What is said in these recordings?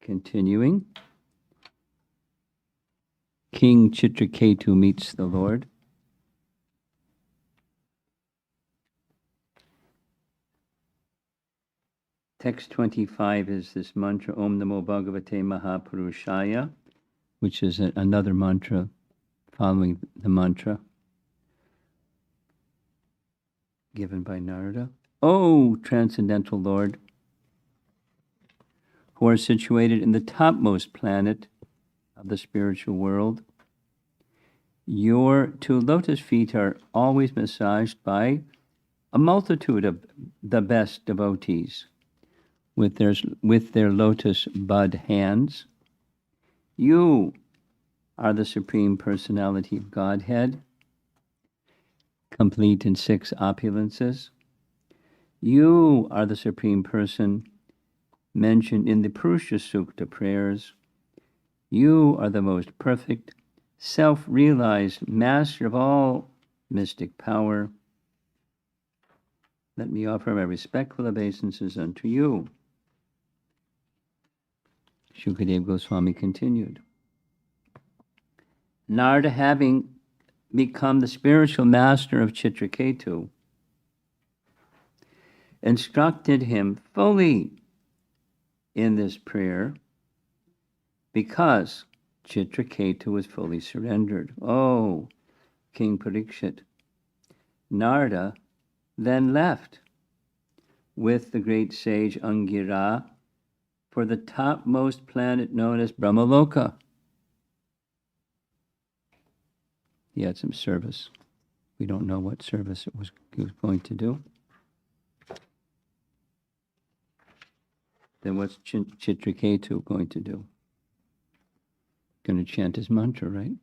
Continuing, King Chitraketu meets the Lord. Text 25 is this mantra, Om Namo Bhagavate Mahapurushaya, which is another mantra following the mantra given by Narada. O Transcendental Lord, who are situated in the topmost planet of the spiritual world, your two lotus feet are always massaged by a multitude of the best devotees with their lotus bud hands. You are the Supreme Personality of Godhead, complete in 6 opulences. You are the Supreme Person mentioned in the Purusha Sukta prayers. You are the most perfect, self-realized master of all mystic power. Let me offer my respectful obeisances unto you. Shukadeva Goswami continued. Narada, having become the spiritual master of Chitraketu, instructed him fully in this prayer because Chitraketu was fully surrendered. Oh, King Parikshit. Narada then left with the great sage Angira for the topmost planet known as Brahmaloka. He had some service. We don't know what service he was going to do. Then what's Chitraketu going to do? Going to chant his mantra, right?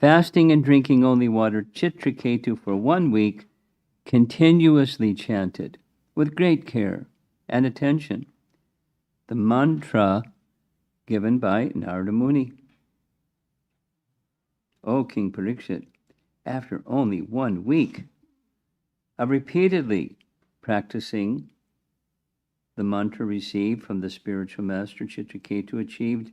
Fasting and drinking only water, Chitraketu for 1 week continuously chanted with great care and attention the mantra given by Narada Muni. O King Parikshit, after only 1 week of repeatedly practicing the mantra received from the spiritual master, Chitraketu achieved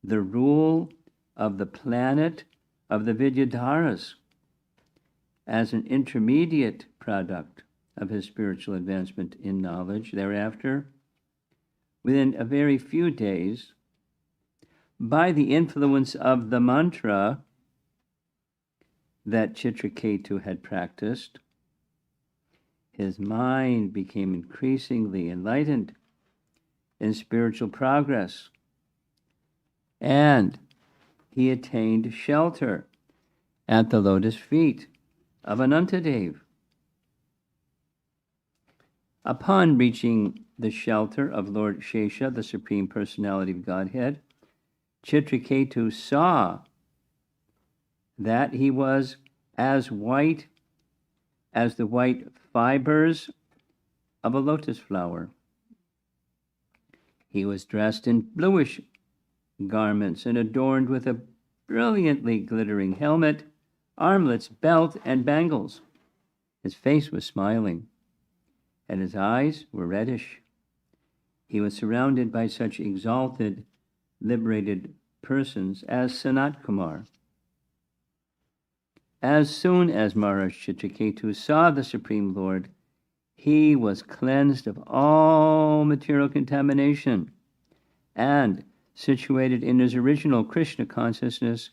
the rule of the planet of the Vidyadharas as an intermediate product of his spiritual advancement in knowledge. Thereafter, within a very few days, by the influence of the mantra that Chitraketu had practiced, his mind became increasingly enlightened in spiritual progress, and he attained shelter at the lotus feet of Anantadev. Upon reaching the shelter of Lord Shesha, the Supreme Personality of Godhead, Chitraketu saw that he was as white as the white fibers of a lotus flower. He was dressed in bluish garments and adorned with a brilliantly glittering helmet, armlets, belt, and bangles. His face was smiling, and his eyes were reddish. He was surrounded by such exalted, liberated persons as Sanat Kumar. As soon as Maharaj Chitraketu saw the Supreme Lord, he was cleansed of all material contamination and situated in his original Krishna consciousness,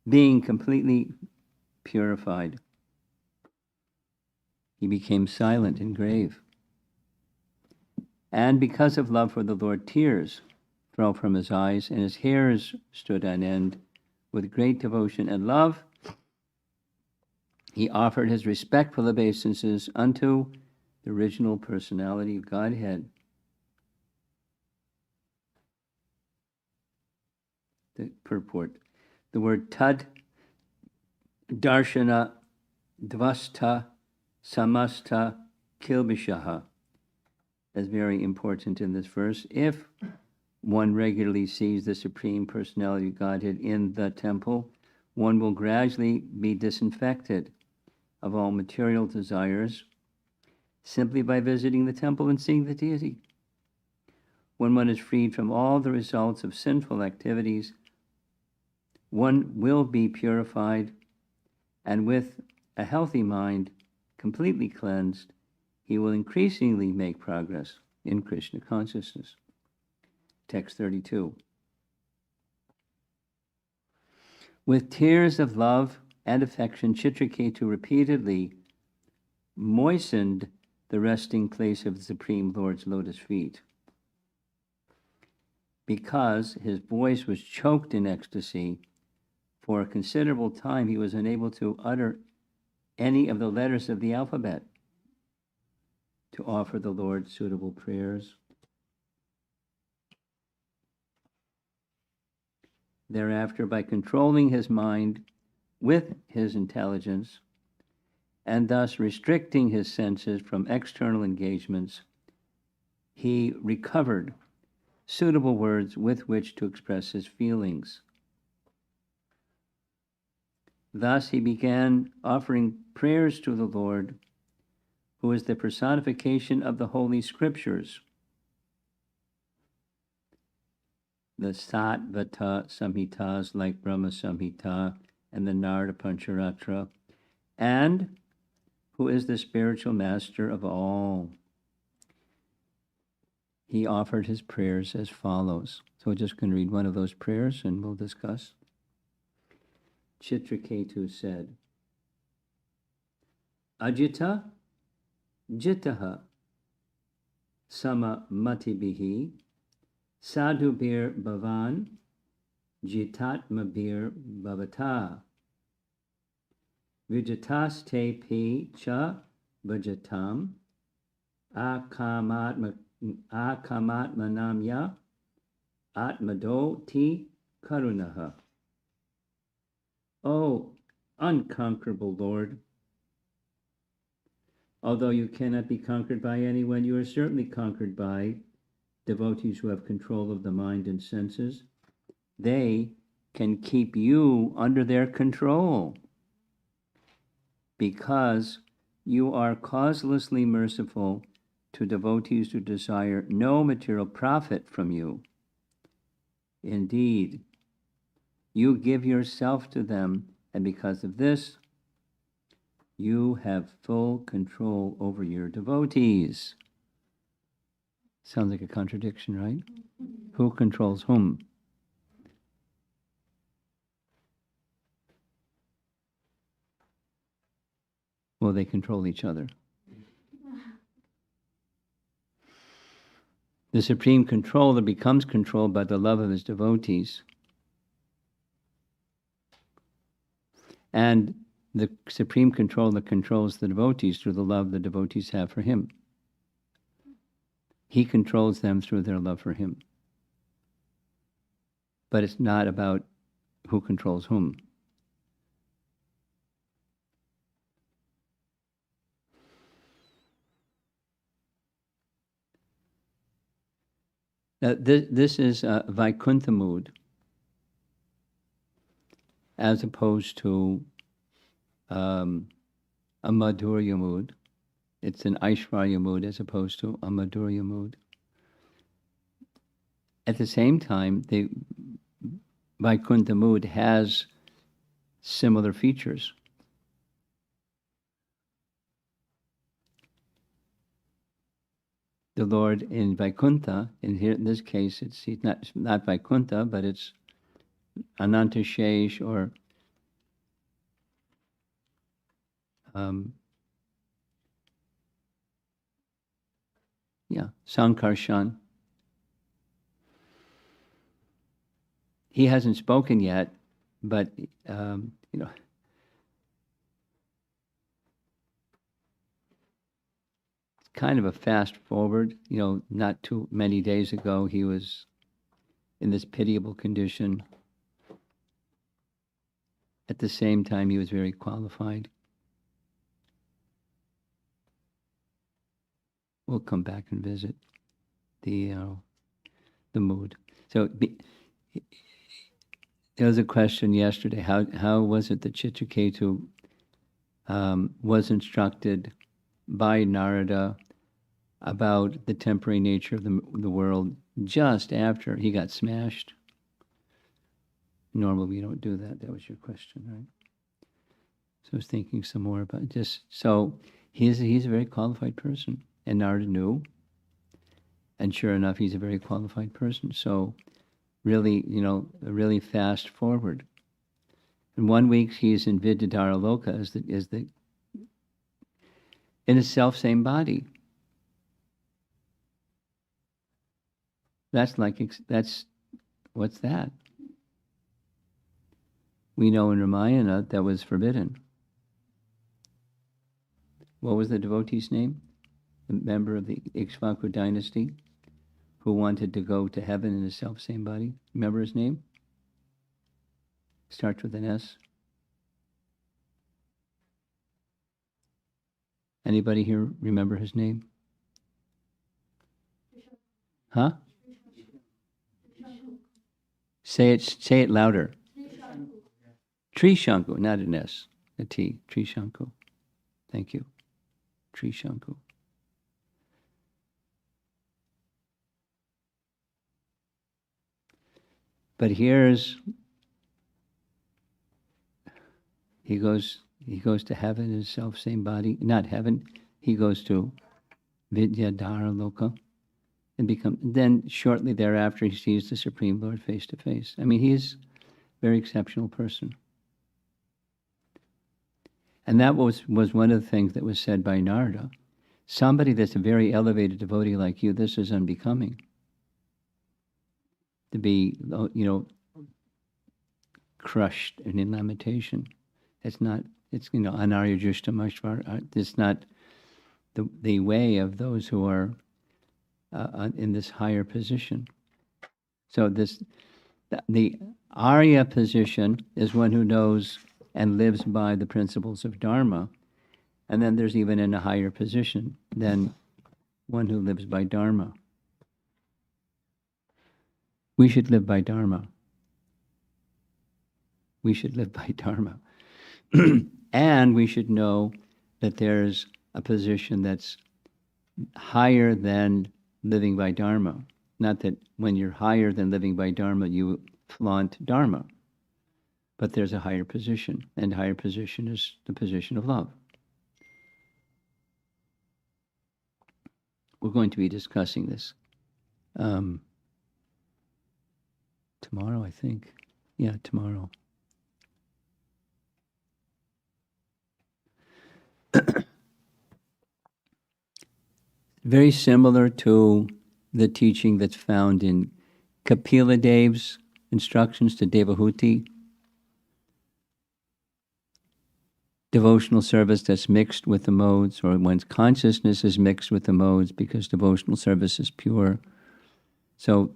being completely purified. He became silent and grave. And because of love for the Lord, tears fell from his eyes, and his hairs stood on end. With great devotion and love, he offered his respectful obeisances unto the original personality of Godhead. The purport. The word tad, darshana, dvasta, samasta, kilbishaha is very important in this verse. If one regularly sees the Supreme Personality of Godhead in the temple, one will gradually be disinfected of all material desires simply by visiting the temple and seeing the deity. when one is freed from all the results of sinful activities, one will be purified, and with a healthy mind, completely cleansed, he will increasingly make progress in Krishna consciousness. Text 32. With tears of love and affection, Chitraketu repeatedly moistened the resting place of the Supreme Lord's lotus feet. Because his voice was choked in ecstasy, for a considerable time he was unable to utter any of the letters of the alphabet to offer the Lord suitable prayers. Thereafter, by controlling his mind with his intelligence, and thus restricting his senses from external engagements, he recovered suitable words with which to express his feelings. Thus he began offering prayers to the Lord, who is the personification of the Holy Scriptures, the Satvata Samhitas like Brahma Samhita and the Narada Pancharatra, and who is the spiritual master of all. He offered his prayers as follows. So we're just going to read one of those prayers and we'll discuss. Chitraketu said, Ajita Jitaha Sama Matibihi Sadhubir Bhavan Jitatmabir Bhavata Vijataste Pi Cha Vajatam Akamatmanamya Atmado Ti Karunaha. O unconquerable Lord, although you cannot be conquered by anyone, you are certainly conquered by devotees who have control of the mind and senses. They can keep you under their control because you are causelessly merciful to devotees who desire no material profit from you. Indeed, you give yourself to them, and because of this, you have full control over your devotees. Sounds like a contradiction, right? Who controls whom? Well, they control each other. The supreme controller becomes controlled by the love of his devotees. And the supreme controller controls the devotees through the love the devotees have for him. He controls them through their love for him. But it's not about who controls whom. This is a Vaikuntha mood, as opposed to a Madhurya mood. It's an Aishvarya mood as opposed to a Madhurya mood. At the same time, the Vaikuntha mood has similar features. The Lord in Vaikuntha, and here in this case, he's not Vaikuntha, but it's Anantashesh or Sankarshan. He hasn't spoken yet, but kind of a fast forward. Not too many days ago, he was in this pitiable condition. At the same time, he was very qualified. We'll come back and visit the mood. So there was a question yesterday. How was it that Chitraketu was instructed by Narada about the temporary nature of the world just after he got smashed. Normally we don't do that. That was your question, right? So I was thinking some more about just, so he's a very qualified person. And Narada knew. And sure enough, he's a very qualified person. So really, really fast forward. In 1 week, he's in Vidyadhara Loka in his self-same body. That's what's that? We know in Ramayana that was forbidden. What was the devotee's name? The member of the Ikshvaku dynasty who wanted to go to heaven in his self-same body. Remember his name? Starts with an S. Anybody here remember his name? Huh? Say it louder. Trishanku, not an S, a T. Trishanku. Thank you. Trishanku. But he goes to heaven in his self-same body. Not heaven. He goes to Vidyadhara Loka and then shortly thereafter he sees the Supreme Lord face to face. I mean, he's a very exceptional person. And that was one of the things that was said by Narada. Somebody that's a very elevated devotee like you, this is unbecoming. To be, crushed and in lamentation. It's not, anarya jushtam ashvar. It's not the way of those who are in this higher position. So the Arya position is one who knows and lives by the principles of Dharma. And then there's even in a higher position than one who lives by Dharma. We should live by Dharma. We should live by Dharma. And we should know that there's a position that's higher than living by Dharma. Not that when you're higher than living by Dharma, you flaunt Dharma. But there's a higher position, and higher position is the position of love. We're going to be discussing this tomorrow, I think. Yeah, tomorrow. Very similar to the teaching that's found in Kapila Dev's instructions to Devahuti. Devotional service that's mixed with the modes, or one's consciousness is mixed with the modes because devotional service is pure. So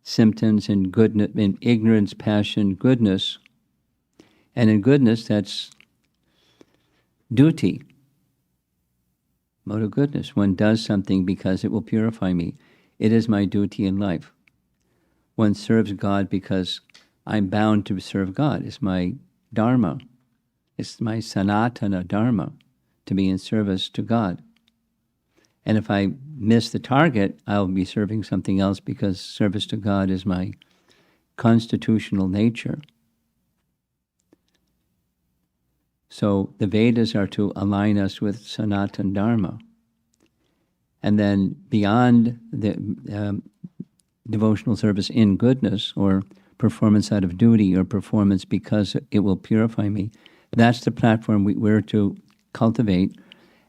symptoms in goodness, in ignorance, passion, goodness. And in goodness, that's duty. Mode of goodness. One does something because it will purify me. It is my duty in life. One serves God because I'm bound to serve God. It's my dharma. It's my sanatana dharma to be in service to God. And if I miss the target, I'll be serving something else because service to God is my constitutional nature. So the Vedas are to align us with Sanatana Dharma. And then beyond the devotional service in goodness, or performance out of duty, or performance because it will purify me, that's the platform we're to cultivate,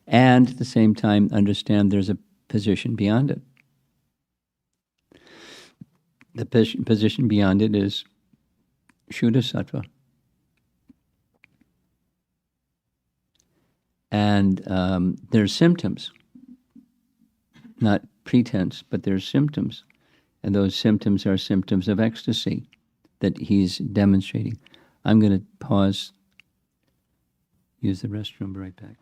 and at the same time understand there's a position beyond it. The position beyond it is Shuddha Sattva. And there's symptoms, not pretense, but there's symptoms. And those symptoms are symptoms of ecstasy that he's demonstrating. I'm going to pause, use the restroom, be right back.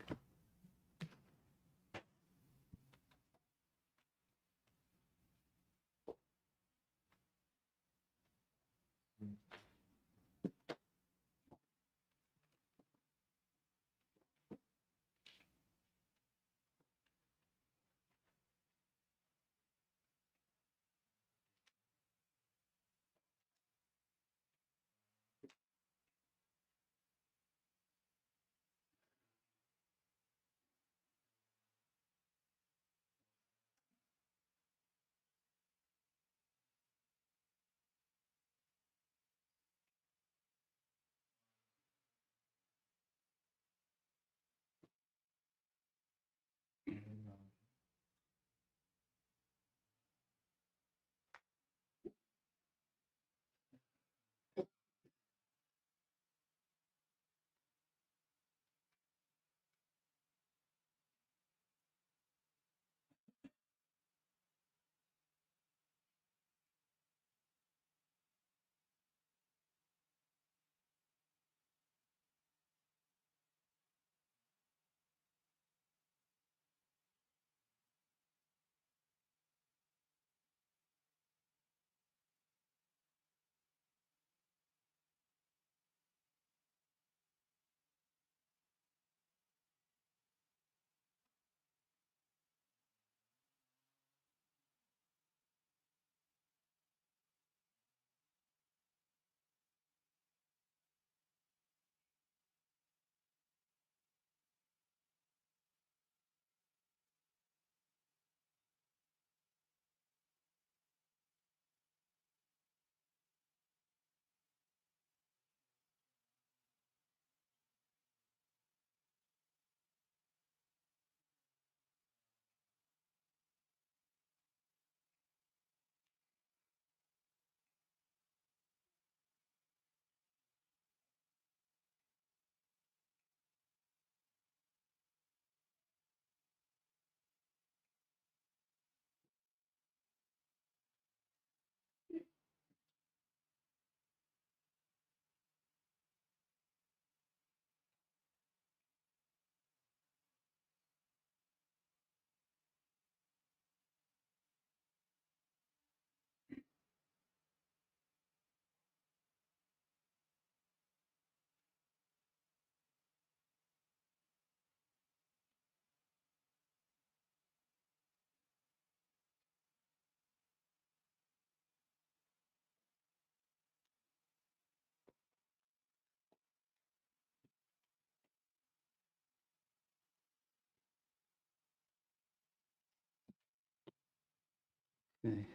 Okay.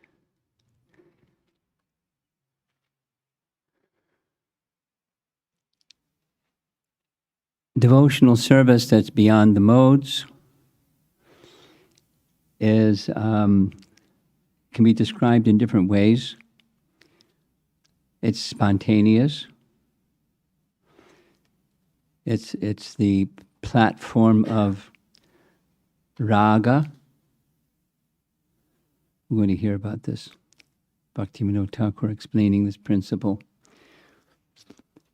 Devotional service that's beyond the modes is can be described in different ways. It's spontaneous. It's the platform of raga. We're going to hear about this. Bhaktivinoda Thakur explaining this principle.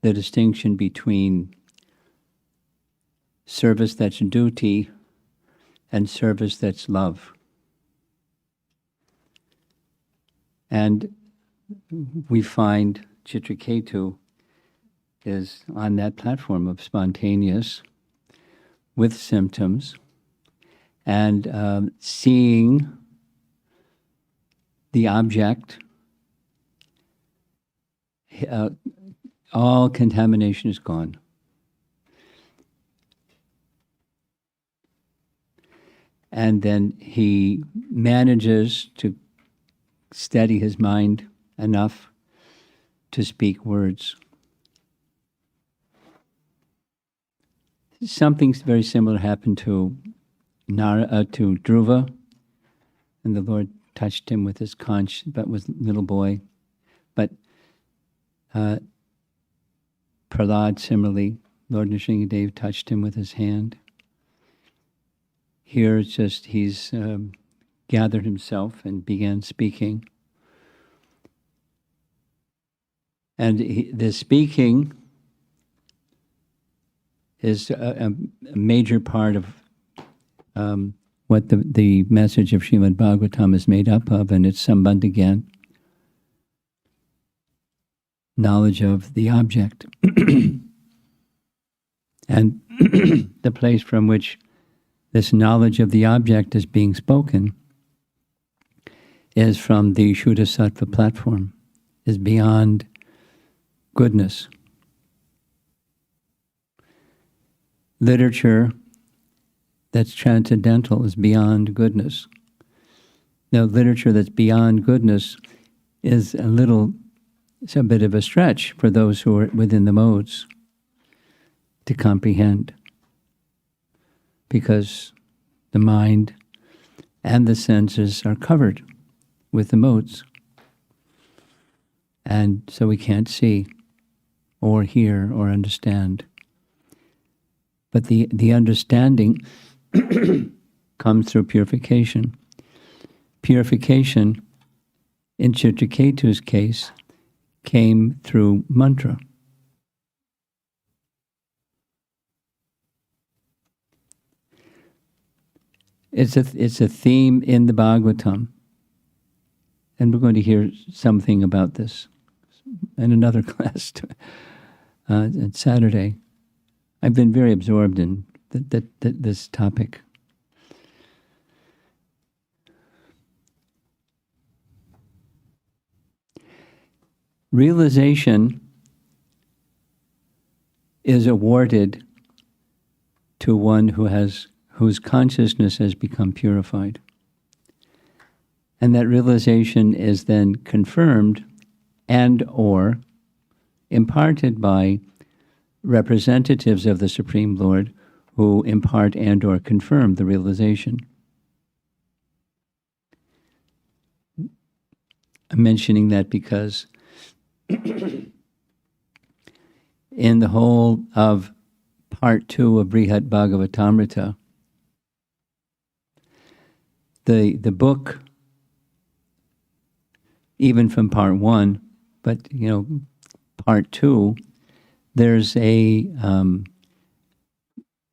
The distinction between service that's duty and service that's love. And we find Chitraketu is on that platform of spontaneous with symptoms and seeing the object, all contamination is gone. And then he manages to steady his mind enough to speak words. Something very similar happened to Dhruva, and the Lord touched him with his conch, but was a little boy. But Prahlad, similarly, Lord Nrsimhadev touched him with his hand. Here it's just he's gathered himself and began speaking. And the speaking is a major part of what the message of Srimad Bhagavatam is made up of, and it's Sambandha again, knowledge of the object. And the place from which this knowledge of the object is being spoken is from the Shuddha Sattva platform, is beyond goodness. Literature that's transcendental is beyond goodness. Now, literature that's beyond goodness is it's a bit of a stretch for those who are within the modes to comprehend, because the mind and the senses are covered with the modes. And so we can't see or hear or understand. But the understanding comes through purification. Purification, in Chitraketu's case, came through mantra. It's a theme in the Bhagavatam. And we're going to hear something about this in another class on Saturday. I've been very absorbed in this topic. Realization is awarded to one whose consciousness has become purified. And that realization is then confirmed and or imparted by representatives of the Supreme Lord who impart and or confirm the realization. I'm mentioning that because in the whole of part 2 of Brihat Bhagavatamrita, the book, even from part 1, but part 2, there's a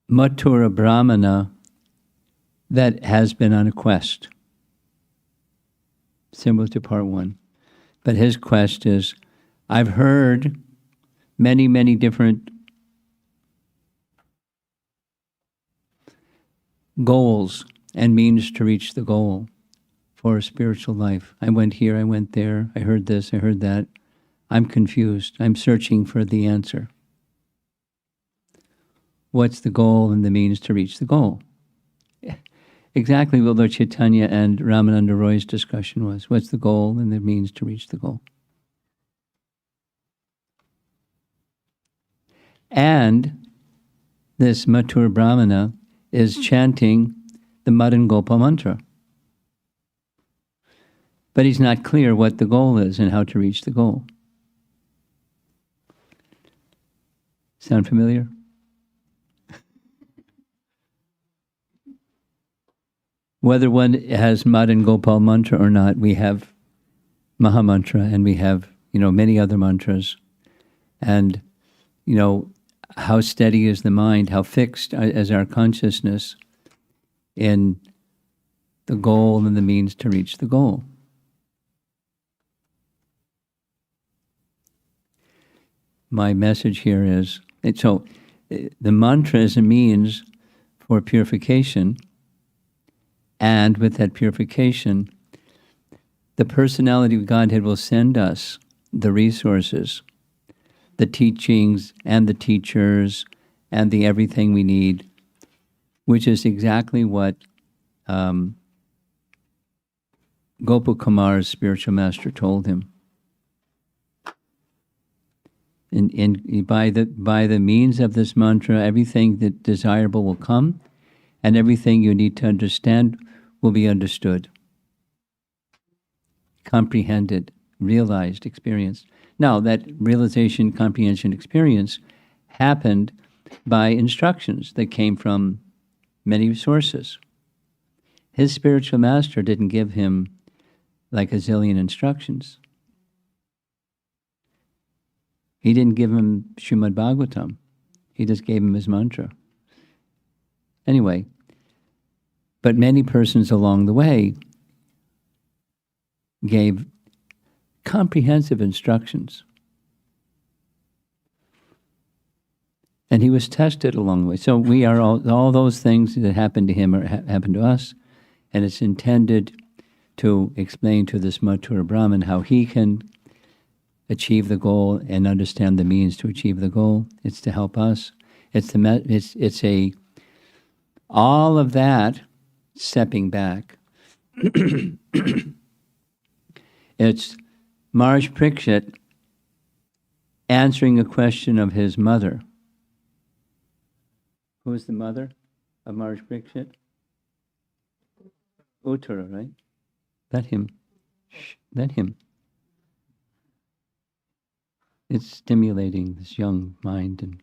Mathura Brahmana that has been on a quest, similar to part 1. But his quest is, I've heard many, many different goals and means to reach the goal for a spiritual life. I went here, I went there, I heard this, I heard that. I'm confused. I'm searching for the answer. What's the goal and the means to reach the goal? exactly what Lord Chaitanya and Ramananda Roy's discussion was. What's the goal and the means to reach the goal? And this Mathura Brahmana is chanting the Madan Gopal mantra. But he's not clear what the goal is and how to reach the goal. Sound familiar? Whether one has Madan Gopal mantra or not, we have Maha Mantra and we have, many other mantras. And, how steady is the mind, how fixed is our consciousness in the goal and the means to reach the goal. My message here is, the mantra is a means for purification, and with that purification, the personality of Godhead will send us the resources, the teachings and the teachers and the everything we need, which is exactly what Gopal Kumar's spiritual master told him. By the means of this mantra, everything that desirable will come, and everything you need to understand will be understood, comprehended, realized, experienced. Now, that realization, comprehension, experience happened by instructions that came from many sources. His spiritual master didn't give him like a zillion instructions. He didn't give him Srimad Bhagavatam. He just gave him his mantra. Anyway, but many persons along the way gave comprehensive instructions. And he was tested along the way. So we are all those things that happened to him or happened to us, and it's intended to explain to this Mathura Brahmin how he can achieve the goal and understand the means to achieve the goal. It's to help us. All of that stepping back. It's Maharaj Parikshit answering a question of his mother. Who is the mother of Maharaj Parikshit? Uttara, right? Let him. It's stimulating this young mind. And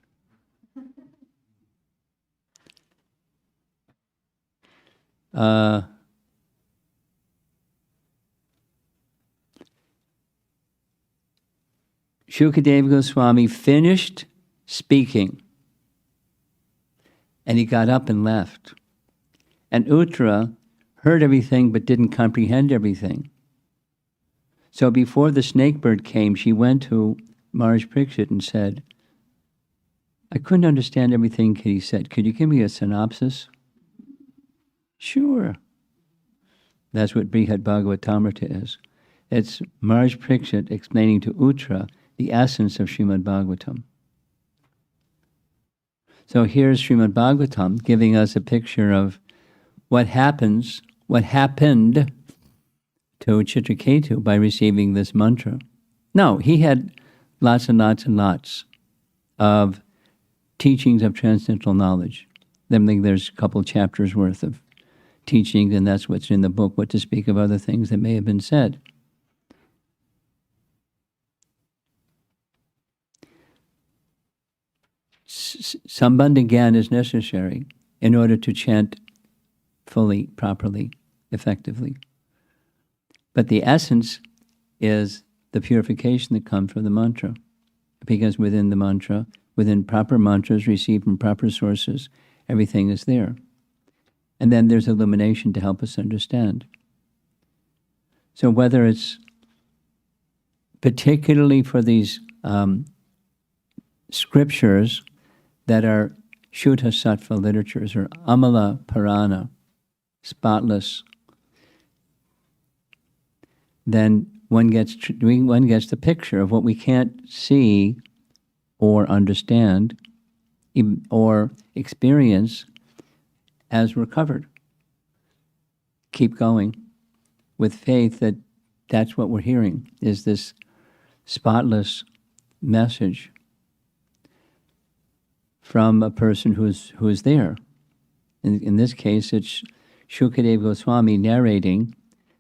Shukadeva Goswami finished speaking, and he got up and left. And Uttara heard everything but didn't comprehend everything. So before the snakebird came, she went to Maharaj Parikshit and said, I couldn't understand everything he said. Could you give me a synopsis? Sure. That's what Brihad Bhagavatamrita is. It's Maharaj Parikshit explaining to Uttara the essence of Srimad Bhagavatam. So here's Srimad Bhagavatam giving us a picture of what happened to Chitraketu by receiving this mantra. No, he had lots and lots and lots of teachings of transcendental knowledge. Then there's a couple chapters worth of teachings, and that's what's in the book, what to speak of other things that may have been said. Sambandha Gyan is necessary in order to chant fully, properly, effectively. But the essence is the purification that comes from the mantra. Because within the mantra, within proper mantras received from proper sources, everything is there. And then there's illumination to help us understand. So whether it's particularly for these scriptures that are Shuddha Sattva literatures or Amala Purana, spotless, then one gets the picture of what we can't see or understand or experience as recovered. keep going with faith that that's what we're hearing, is this spotless message from a person who is there. In this case, it's Shukadeva Goswami narrating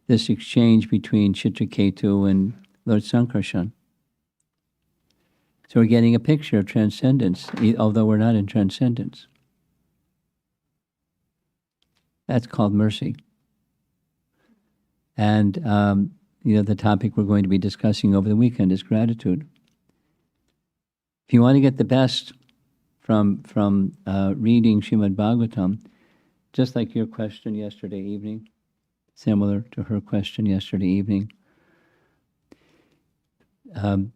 this exchange between Chitraketu and Lord Sankarshan. So we're getting a picture of transcendence, although we're not in transcendence. That's called mercy. And the topic we're going to be discussing over the weekend is gratitude. If you want to get the best from reading Srimad Bhagavatam, just like your question yesterday evening, similar to her question yesterday evening, have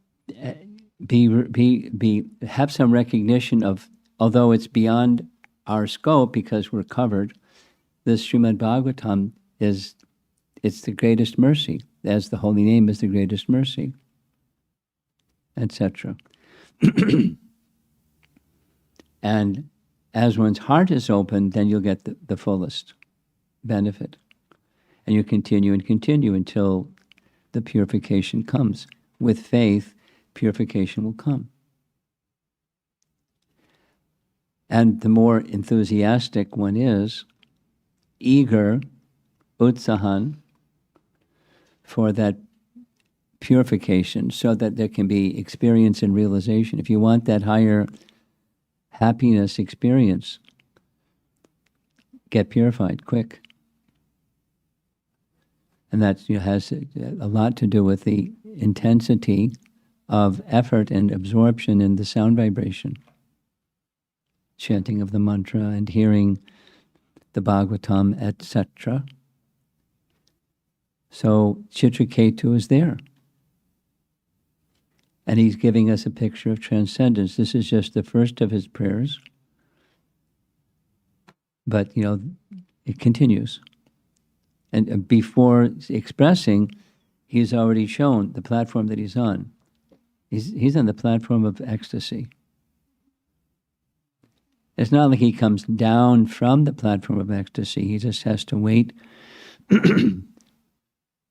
some recognition of, although it's beyond our scope because we're covered, this Srimad Bhagavatam it's the greatest mercy, as the holy name is the greatest mercy, etc. And as one's heart is open, then you'll get the fullest benefit. And you continue and continue until the purification comes. With faith, purification will come. And the more enthusiastic one is, eager, utsahan, for that purification, so that there can be experience and realization. If you want that higher happiness experience, get purified quick. And that has a lot to do with the intensity of effort and absorption in the sound vibration, chanting of the mantra and hearing the Bhagavatam, etc. So Chitraketu is there. And he's giving us a picture of transcendence. This is just the first of his prayers. But, it continues. And before expressing, he's already shown the platform that he's on. He's on the platform of ecstasy. It's not like he comes down from the platform of ecstasy. He just has to wait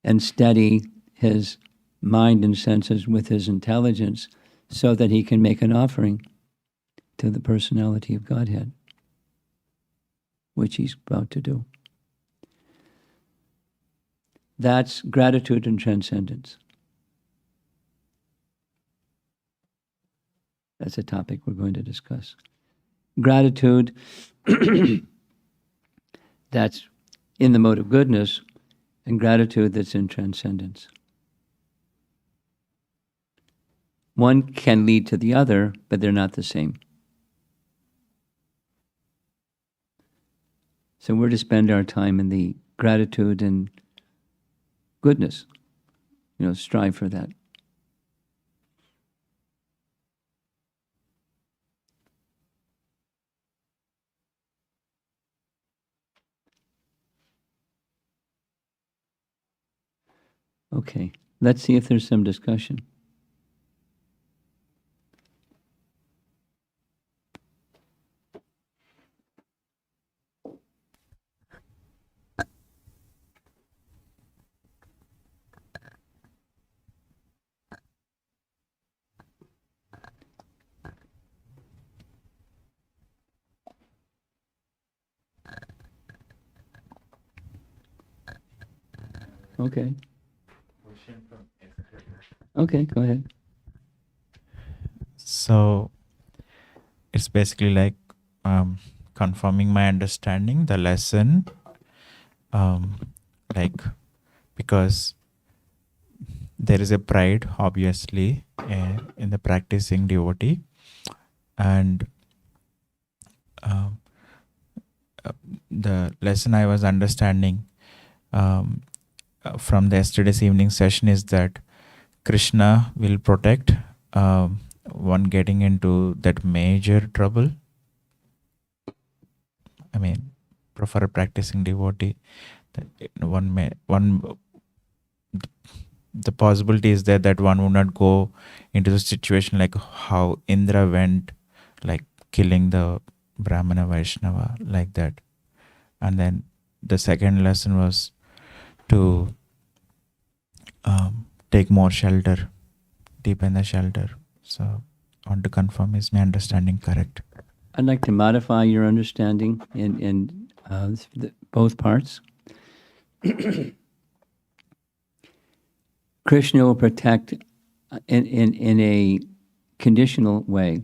and steady his mind and senses with his intelligence so that he can make an offering to the personality of Godhead, which he's about to do. That's gratitude and transcendence. That's a topic we're going to discuss. Gratitude, that's in the mode of goodness, and gratitude that's in transcendence. One can lead to the other, but they're not the same. So we're to spend our time in the gratitude and goodness. Strive for that. Okay, let's see if there's some discussion. Okay. Okay, go ahead. So it's basically like confirming my understanding, the lesson, because there is a pride, obviously, in the practicing devotee, and the lesson I was understanding from the yesterday's evening session is that Krishna will protect one getting into that major trouble. I mean, for a practicing devotee, the possibility is there that one would not go into the situation like how Indra went, like killing the Brahmana Vaishnava, like that. And then the second lesson was to take more shelter, deepen the shelter. So I want to confirm, is my understanding correct? I'd like to modify your understanding in both parts. Krishna will protect in a conditional way,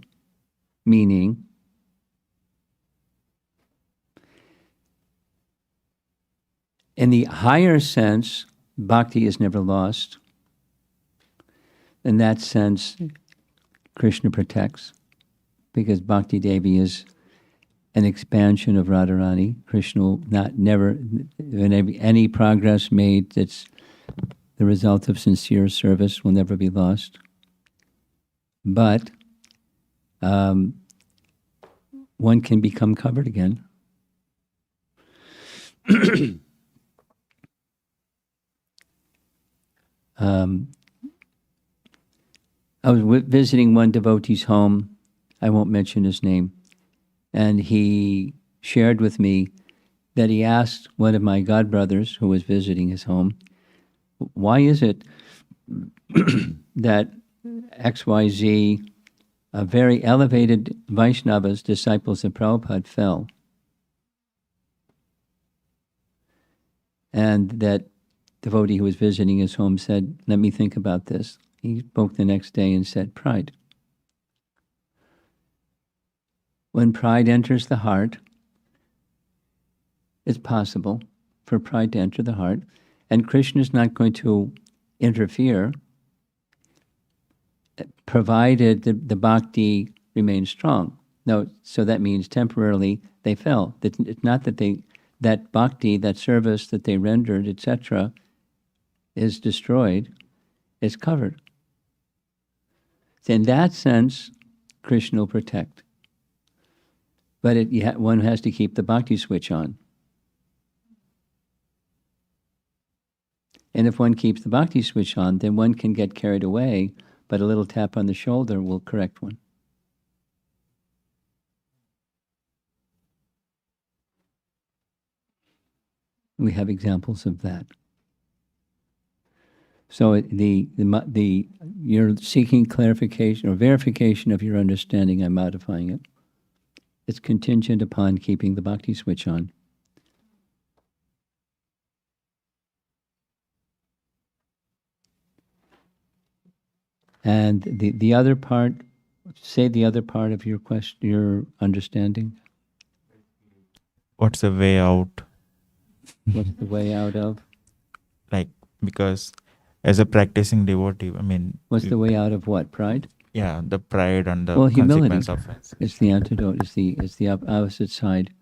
meaning in the higher sense, bhakti is never lost. In that sense, Krishna protects, because Bhakti Devi is an expansion of Radharani. Krishna will never, any progress made that's the result of sincere service will never be lost. But one can become covered again. I was visiting one devotee's home. I won't mention his name. And he shared with me that he asked one of my godbrothers who was visiting his home, why is it that XYZ, very elevated Vaishnavas, disciples of Prabhupada, fell? And that devotee who was visiting his home said, let me think about this. He spoke the next day and said, pride. When pride enters the heart, it's possible for pride to enter the heart, and Krishna is not going to interfere, provided the bhakti remains strong. No, so that means temporarily they fell. It's not that that bhakti, that service that they rendered, etc., is destroyed. It's covered. So in that sense, Krishna will protect. But one has to keep the bhakti switch on. And if one keeps the bhakti switch on, then one can get carried away, but a little tap on the shoulder will correct one. We have examples of that. So you're seeking clarification or verification of your understanding. I'm modifying it. It's contingent upon keeping the bhakti switch on. And the other part, say the other part of your question, your understanding. What's the way out? What's the way out of? Like, because as a practicing devotee, I mean... What's the way out of what? Pride? Yeah, the pride and the humility. consequence of it. It's the antidote, it's the opposite side.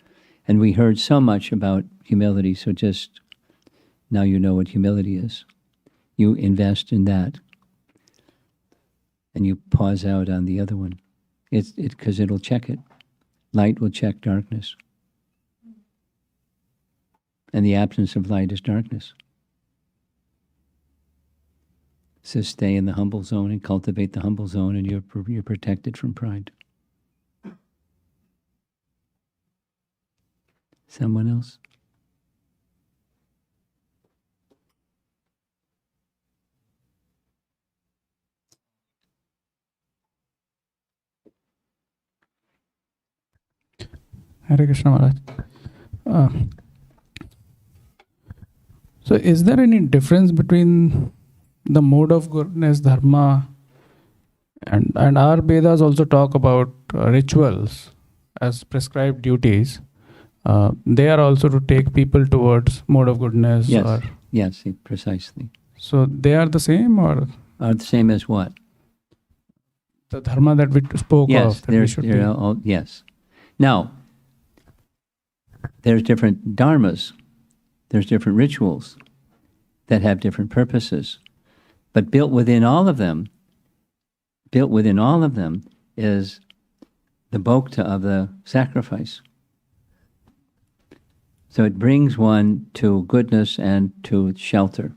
And we heard so much about humility, so just now you know what humility is. You invest in that. And you pause out on the other one. Because it'll check it. Light will check darkness. And the absence of light is darkness. So stay in the humble zone and cultivate the humble zone, and you're protected from pride. Someone else? Hare Krishna Maharaj. So is there any difference between the mode of goodness, dharma, and our Vedas also talk about rituals as prescribed duties? They are also to take people towards mode of goodness? Yes, yes, precisely. So they are the same, or? Are the same as what? The dharma that we spoke of. Yes. Now, there's different dharmas, there's different rituals that have different purposes. But built within all of them is the bhokta of the sacrifice. So it brings one to goodness and to shelter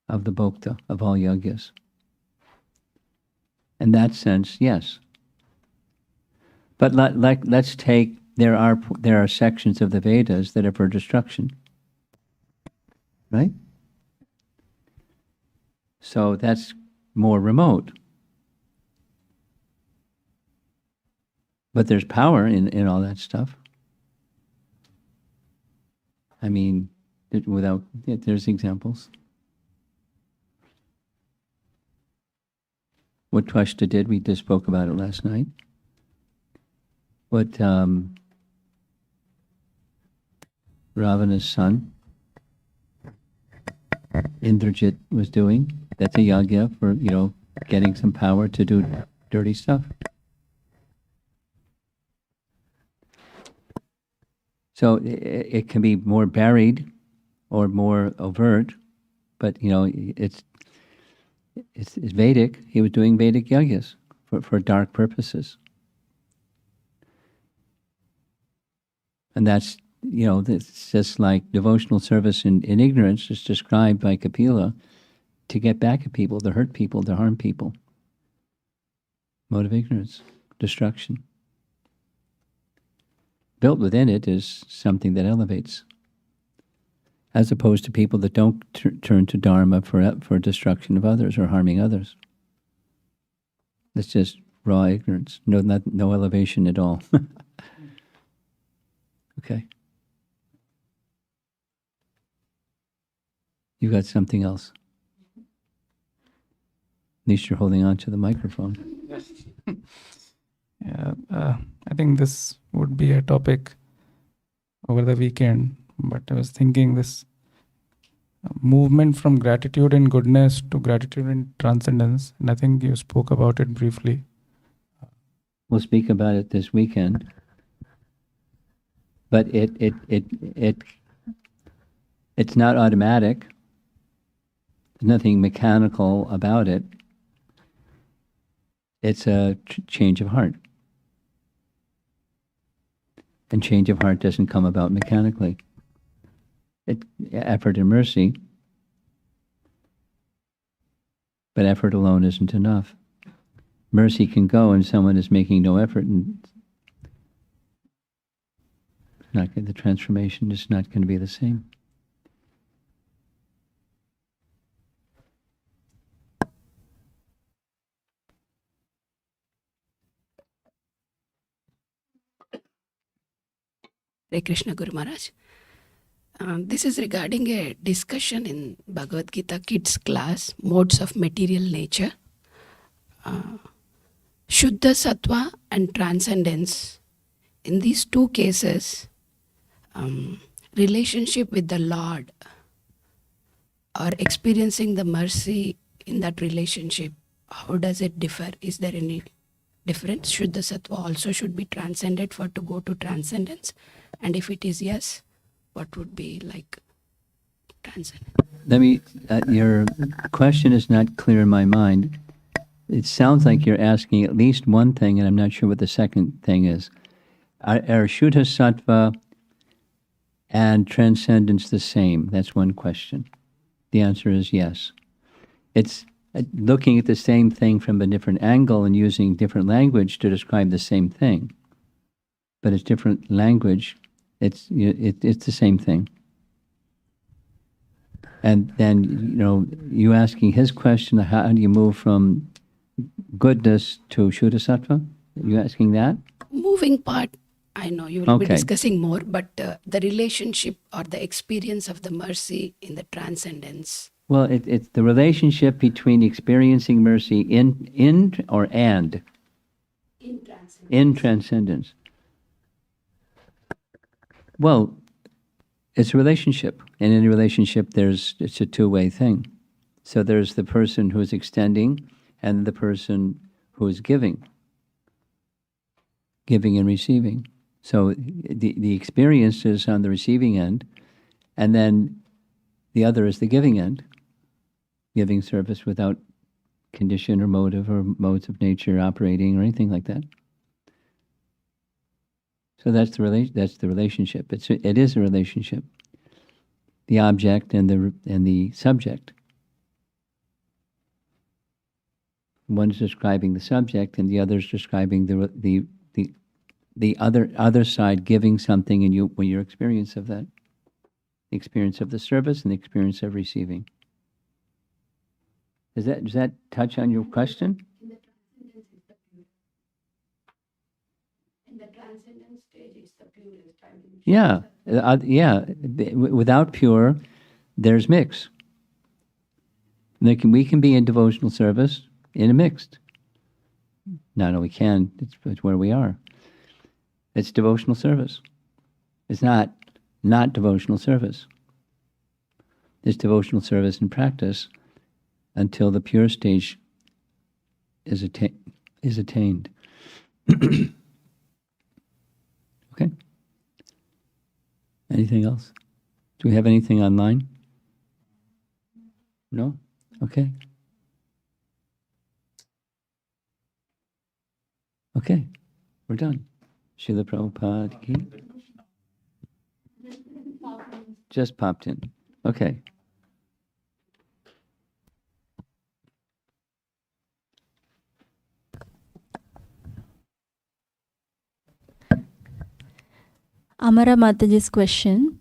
of the bhokta of all yagyas. In that sense, yes. But let's take, there are sections of the Vedas that are for destruction. right? So that's more remote. But there's power in all that stuff. I mean, there's examples. What Twashta did, we just spoke about it last night. What Ravana's son, Indrajit, was doing, that's a yagya for, getting some power to do dirty stuff. So it can be more buried or more overt, but it's Vedic. He was doing Vedic yagyas for dark purposes. And that's, it's just like devotional service in ignorance is described by Kapila to get back at people, to hurt people, to harm people. Mode of ignorance, destruction. Built within it is something that elevates, as opposed to people that don't turn to Dharma for destruction of others or harming others. It's just raw ignorance, no elevation at all. Okay. You got something else? At least you're holding on to the microphone. Yeah, I think this would be a topic over the weekend, but I was thinking this movement from gratitude and goodness to gratitude and transcendence, and I think you spoke about it briefly. We'll speak about it this weekend, but it's not automatic. There's nothing mechanical about it. It's a change of heart. And change of heart doesn't come about mechanically. Effort and mercy, but effort alone isn't enough. Mercy can go and someone is making no effort, and the transformation is not going to be the same. Hare Krishna Guru Maharaj. This is regarding a discussion in Bhagavad Gita kids class, modes of material nature. Shuddha Sattva and transcendence. In these two cases, relationship with the Lord or experiencing the mercy in that relationship, how does it differ? Is there any difference? Shuddha Sattva also should be transcended to go to transcendence? And if it is yes, what would be like transcendence? Your question is not clear in my mind. It sounds like you're asking at least one thing, and I'm not sure what the second thing is. Are Shuddha Sattva and transcendence the same? That's one question. The answer is yes. It's looking at the same thing from a different angle and using different language to describe the same thing. But it's different language. It's the same thing. And then, you asking his question, how do you move from goodness to Shuddha Sattva? Are you asking that? Moving part, I know you will be discussing more, but the relationship or the experience of the mercy in the transcendence. Well, it's the relationship between experiencing mercy in transcendence. Well, it's a relationship, and in a relationship, it's a two-way thing. So there's the person who is extending, and the person who is giving and receiving. So the experience is on the receiving end, and then the other is the giving end, giving service without condition or motive or modes of nature operating or anything like that. So that's the relationship. It is a relationship. The object and the subject. One's describing the subject, and the other's describing the other side giving something in you when your experience of that. the experience of the service and the experience of receiving. Does that touch on your question? In the transcendent stage, it's the purest. Yeah, Without pure, there's mix. We can be in devotional service in a mixed. Not only can, it's where we are. It's devotional service. It's not devotional service. It's devotional service in practice until the pure stage is attained. Okay. Anything else? Do we have anything online? No? Okay. Okay. We're done. Srila Prabhupada ki? Just popped in. Okay. Amara Mataji's question.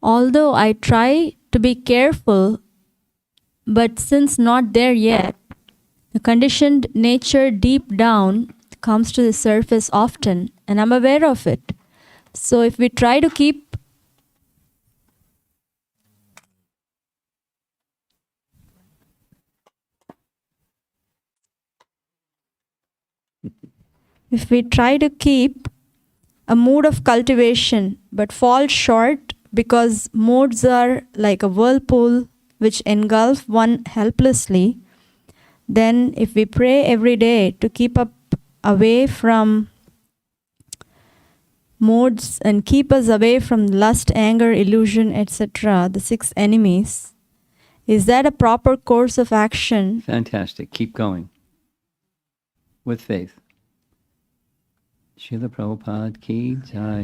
Although I try to be careful, but since not there yet, the conditioned nature deep down comes to the surface often, and I'm aware of it. So if we try to keep a mood of cultivation but fall short because moods are like a whirlpool which engulf one helplessly, then if we pray every day to keep up away from moods and keep us away from lust, anger, illusion, etc., the 6 enemies, is that a proper course of action? Fantastic. Keep going. With faith. Srila Prabhupada ki jai.